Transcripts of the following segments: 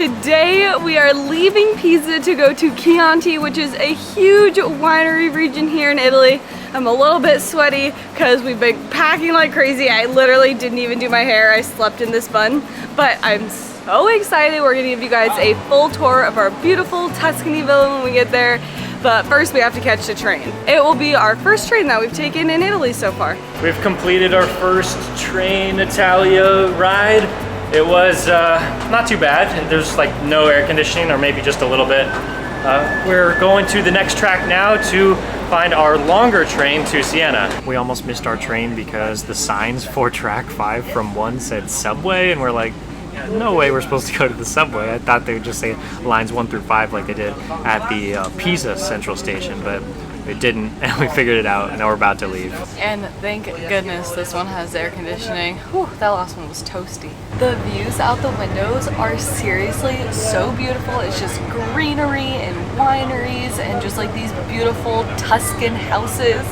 Today we are leaving Pisa to go to Chianti, which is a huge winery region here in Italy. I'm a little bit sweaty because we've been packing like crazy. I literally didn't even do my hair. I slept in this bun, but I'm so excited. We're gonna give you guys a full tour of our beautiful Tuscany villa when we get there. But first we have to catch the train. It will be our first train that we've taken in Italy so far. We've completed our first train Italia ride. It was not too bad. There's like no air conditioning, or maybe just a little bit. We're going to the next track now to find our longer train to Siena. We almost missed our train because the signs for track 5 from 1 said subway, and we're like, no way we're supposed to go to the subway. I thought they would just say lines 1 through 5 like they did at the Pisa Central Station, but it didn't, and we figured it out, and now we're about to leave. And thank goodness this one has air conditioning. Whew, that last one was toasty. The views out the windows are seriously so beautiful. It's just greenery and wineries and just like these beautiful Tuscan houses.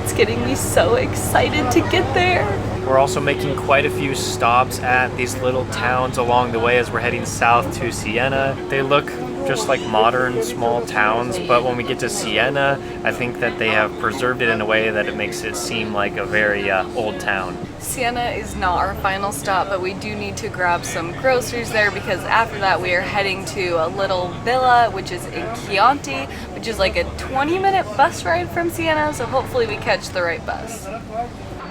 It's getting me so excited to get there. We're also making quite a few stops at these little towns along the way as we're heading south to Siena. They look just like modern small towns, but when we get to Siena, I think that they have preserved it in a way that it makes it seem like a very old town. Siena is not our final stop, but we do need to grab some groceries there because after that we are heading to a little villa which is in Chianti, which is like a 20-minute bus ride from Siena, so hopefully we catch the right bus.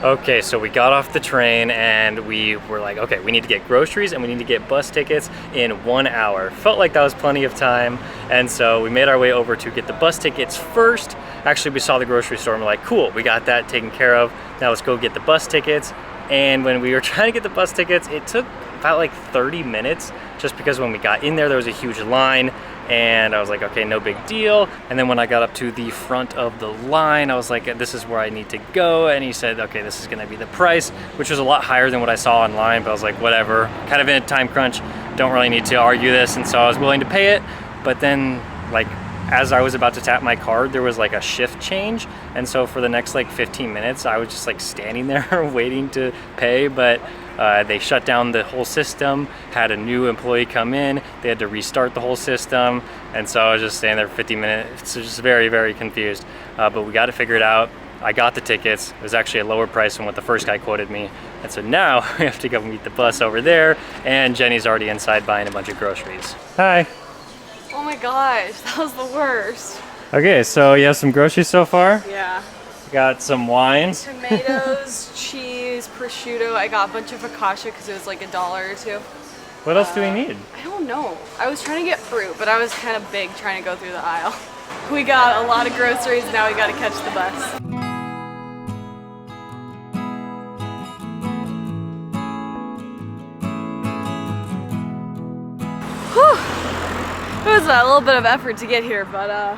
Okay, so we got off the train and we were like, okay, we need to get groceries and we need to get bus tickets in 1 hour. Felt like that was plenty of time, and so we made our way over to get the bus tickets first. Actually, we saw the grocery store and we're like, cool, we got that taken care of. Now let's go get the bus tickets. And when we were trying to get the bus tickets, it took about like 30 minutes just because when we got in there was a huge line, and I was like, okay, no big deal. And then when I got up to the front of the line, I was like, this is where I need to go. And he said, okay, this is gonna be the price, which was a lot higher than what I saw online, but I was like, whatever, kind of in a time crunch, don't really need to argue this. And so I was willing to pay it. But then like, as I was about to tap my card, there was like a shift change. And so for the next like 15 minutes, I was just like standing there waiting to pay, but they shut down the whole system, had a new employee come in, they had to restart the whole system, and so I was just standing there for 50 minutes, just very, very confused. But we got to figure it out. I got the tickets. It was actually a lower price than what the first guy quoted me, and so now we have to go meet the bus over there, and Jenny's already inside buying a bunch of groceries. Hi. Oh my gosh, that was the worst. Okay, so you have some groceries so far? Yeah. Got some wines. Tomatoes, cheese, prosciutto. I got a bunch of focaccia because it was like $1 or $2. What else do we need? I don't know. I was trying to get fruit, but I was kind of big trying to go through the aisle. We got a lot of groceries, now we got to catch the bus. Whew. It was a little bit of effort to get here, but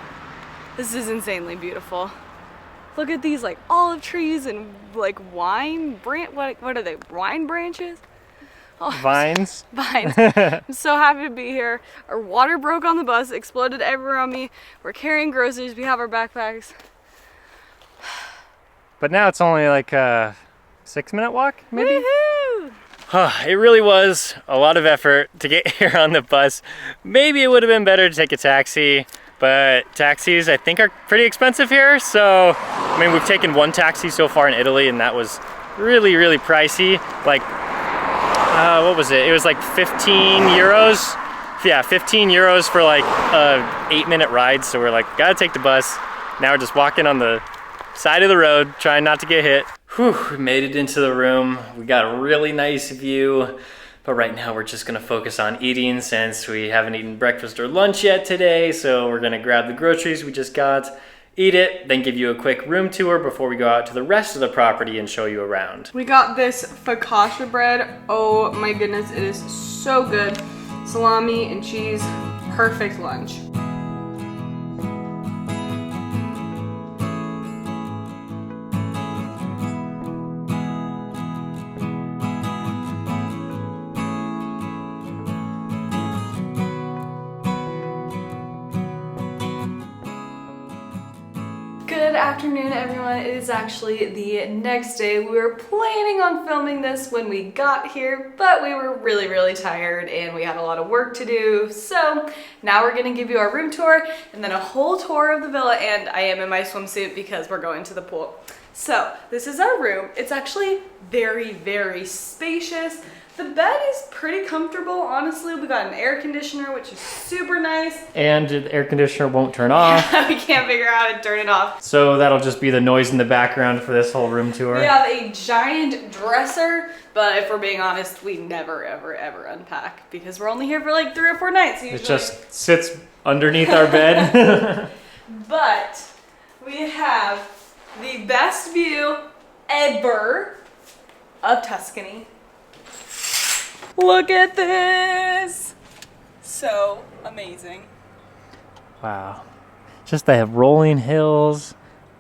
this is insanely beautiful. Look at these like olive trees and like wine what are they? Wine branches? Oh, Vines. Vines. I'm so happy to be here. Our water broke on the bus, exploded everywhere on me. We're carrying groceries. We have our backpacks. But now it's only like a 6-minute walk, maybe? Woohoo! It really was a lot of effort to get here on the bus. Maybe it would have been better to take a taxi, but taxis I think are pretty expensive here. So, I mean, we've taken one taxi so far in Italy and that was really, really pricey. Like, what was it? It was like 15 euros. Yeah, 15 euros for like a 8-minute ride. So we're like, gotta take the bus. Now we're just walking on the side of the road, trying not to get hit. Whew, we made it into the room. We got a really nice view. But right now we're just gonna focus on eating since we haven't eaten breakfast or lunch yet today. So we're gonna grab the groceries we just got, eat it, then give you a quick room tour before we go out to the rest of the property and show you around. We got this focaccia bread. Oh my goodness, it is so good. Salami and cheese, perfect lunch. Good Good afternoon, everyone. It is actually the next day. We were planning on filming this when we got here, but we were really tired and we had a lot of work to do. So now we're gonna give you our room tour and then a whole tour of the villa, and I am in my swimsuit because we're going to the pool. So this is our room. It's actually very spacious. The bed is pretty comfortable, honestly. We got an air conditioner, which is super nice. And the air conditioner won't turn off. We can't figure out how to turn it off. So that'll just be the noise in the background for this whole room tour. We have a giant dresser, but if we're being honest, we never ever unpack because we're only here for like 3 or 4 nights usually. It just sits underneath our bed. But we have the best view ever of Tuscany. Look at this! So amazing. Wow. Just they have rolling hills,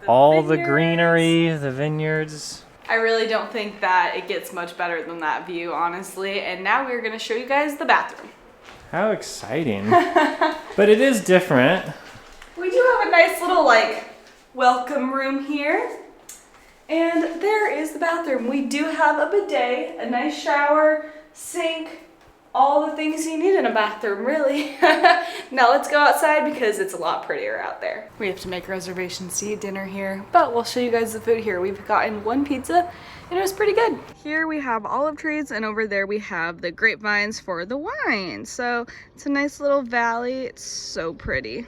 all the vineyards. greenery, the vineyards. I really don't think that it gets much better than that view, honestly. And now we're gonna show you guys the bathroom. How exciting. But it is different. We do have a nice little like welcome room here. And there is the bathroom. We do have a bidet, a nice shower, sink, all the things you need in a bathroom, really. Now let's go outside because it's a lot prettier out there. We have to make reservations to eat dinner here, but we'll show you guys the food here. We've gotten 1 pizza and it was pretty good. Here we have olive trees and over there we have the grapevines for the wine. So it's a nice little valley. It's so pretty.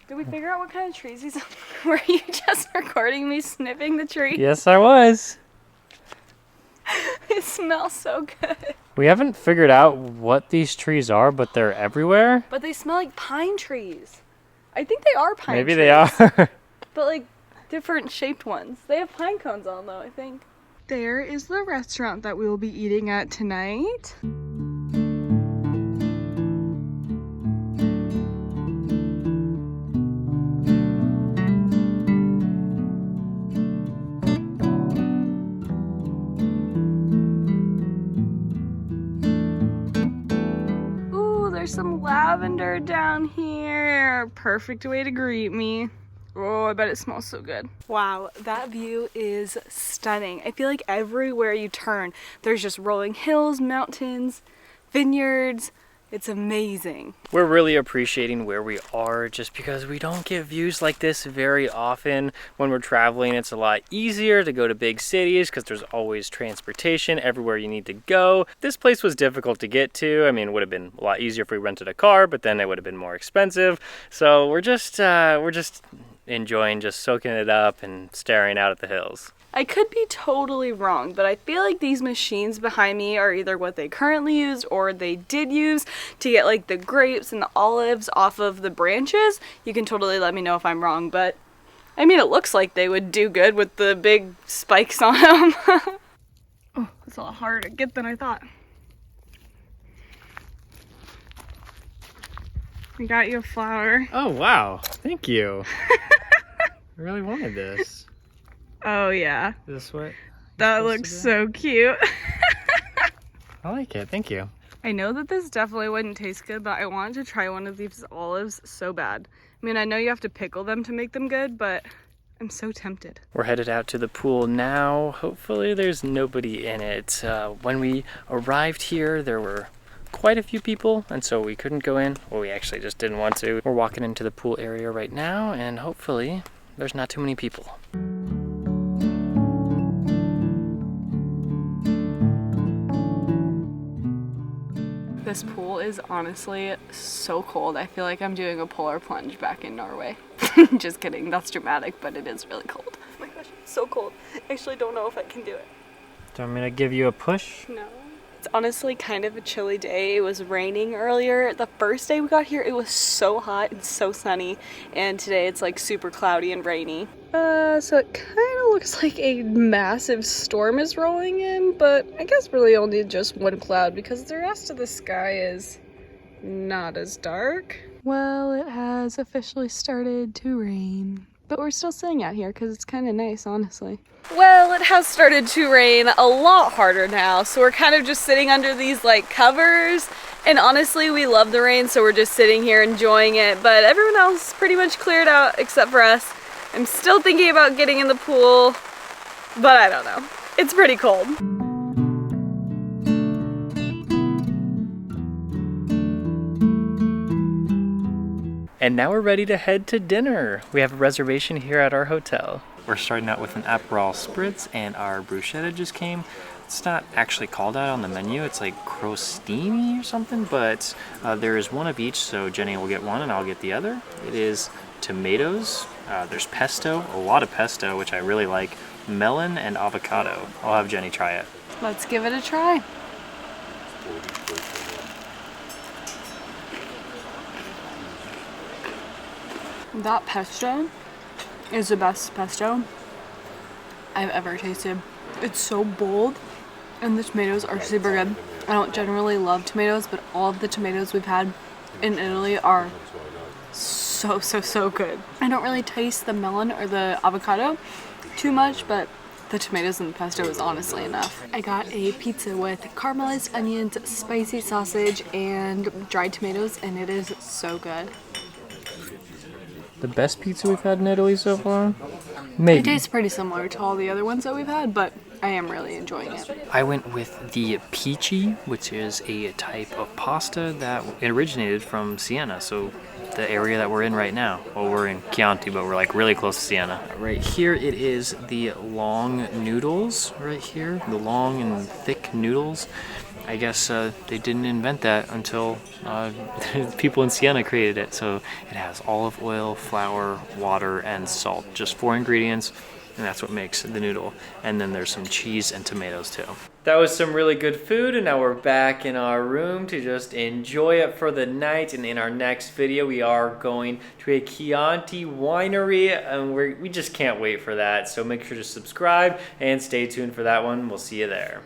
Did we figure out what kind of trees these are? Were you just recording me sniffing the tree? Yes, I was. It smells so good. We haven't figured out what these trees are, but they're everywhere. But they smell like pine trees. I think they are pine trees. Maybe they are. But like different shaped ones. They have pine cones on though, I think. There is the restaurant that we will be eating at tonight. Some lavender down here. Perfect way to greet me. Oh, I bet it smells so good. Wow, that view is stunning. I feel like everywhere you turn, there's just rolling hills, mountains, vineyards. It's amazing. We're really appreciating where we are just because we don't get views like this very often. When we're traveling, it's a lot easier to go to big cities because there's always transportation everywhere you need to go. This place was difficult to get to. I mean, it would have been a lot easier if we rented a car, but then it would have been more expensive. So we're just enjoying just soaking it up and staring out at the hills. I could be totally wrong, but I feel like these machines behind me are either what they currently used or they did use to get like the grapes and the olives off of the branches. You can totally let me know if I'm wrong, but I mean, it looks like they would do good with the big spikes on them. Oh, it's a lot harder to get than I thought. We got you a flower. Oh, wow. Thank you. I really wanted this. Oh yeah. This what? That looks so cute. I like it, thank you. I know that this definitely wouldn't taste good, but I wanted to try one of these olives so bad. I mean, I know you have to pickle them to make them good, but I'm so tempted. We're headed out to the pool now. Hopefully there's nobody in it. When we arrived here, there were quite a few people, and so we couldn't go in. Well, we actually just didn't want to. We're walking into the pool area right now, and hopefully there's not too many people. This pool is honestly so cold. I feel like I'm doing a polar plunge back in Norway. Just kidding, that's dramatic, but it is really cold. Oh my gosh, it's so cold. I actually don't know if I can do it. Do you want me to give you a push? No. It's honestly kind of a chilly day. It was raining earlier. The first day we got here, it was so hot and so sunny. And today it's like super cloudy and rainy. So it kind of looks like a massive storm is rolling in, but I guess really only just one cloud because the rest of the sky is not as dark. Well, it has officially started to rain. But we're still sitting out here because it's kind of nice, honestly. Well, it has started to rain a lot harder now, so we're kind of just sitting under these like covers. And honestly, we love the rain, so we're just sitting here enjoying it. But everyone else pretty much cleared out except for us. I'm still thinking about getting in the pool, but I don't know. It's pretty cold. And now we're ready to head to dinner. We have a reservation here at our hotel. We're starting out with an Aperol Spritz, and our bruschetta just came. It's not actually called out on the menu. It's like crostini or something, but there is one of each, so Jenny will get one and I'll get the other. It is tomatoes, there's pesto, a lot of pesto, which I really like, melon and avocado. I'll have Jenny try it. Let's give it a try. That pesto is the best pesto I've ever tasted. It's so bold, and the tomatoes are super good. I don't generally love tomatoes, but all of the tomatoes we've had in Italy are so good. I don't really taste the melon or the avocado too much, but the tomatoes and the pesto is honestly enough. I got a pizza with caramelized onions, spicy sausage, and dried tomatoes, and it is so good. The best pizza we've had in Italy so far? Maybe. It tastes pretty similar to all the other ones that we've had, but I am really enjoying it. I went with the pici, which is a type of pasta that originated from Siena, so the area that we're in right now. Well, we're in Chianti, but we're like really close to Siena. Right here it is the long noodles right here, the long and thick noodles. I guess they didn't invent that until people in Siena created it. So it has olive oil, flour, water, and salt. Just 4 ingredients, and that's what makes the noodle. And then there's some cheese and tomatoes too. That was some really good food, and now we're back in our room to just enjoy it for the night. And in our next video, we are going to a Chianti winery, and we just can't wait for that. So make sure to subscribe and stay tuned for that one. We'll see you there.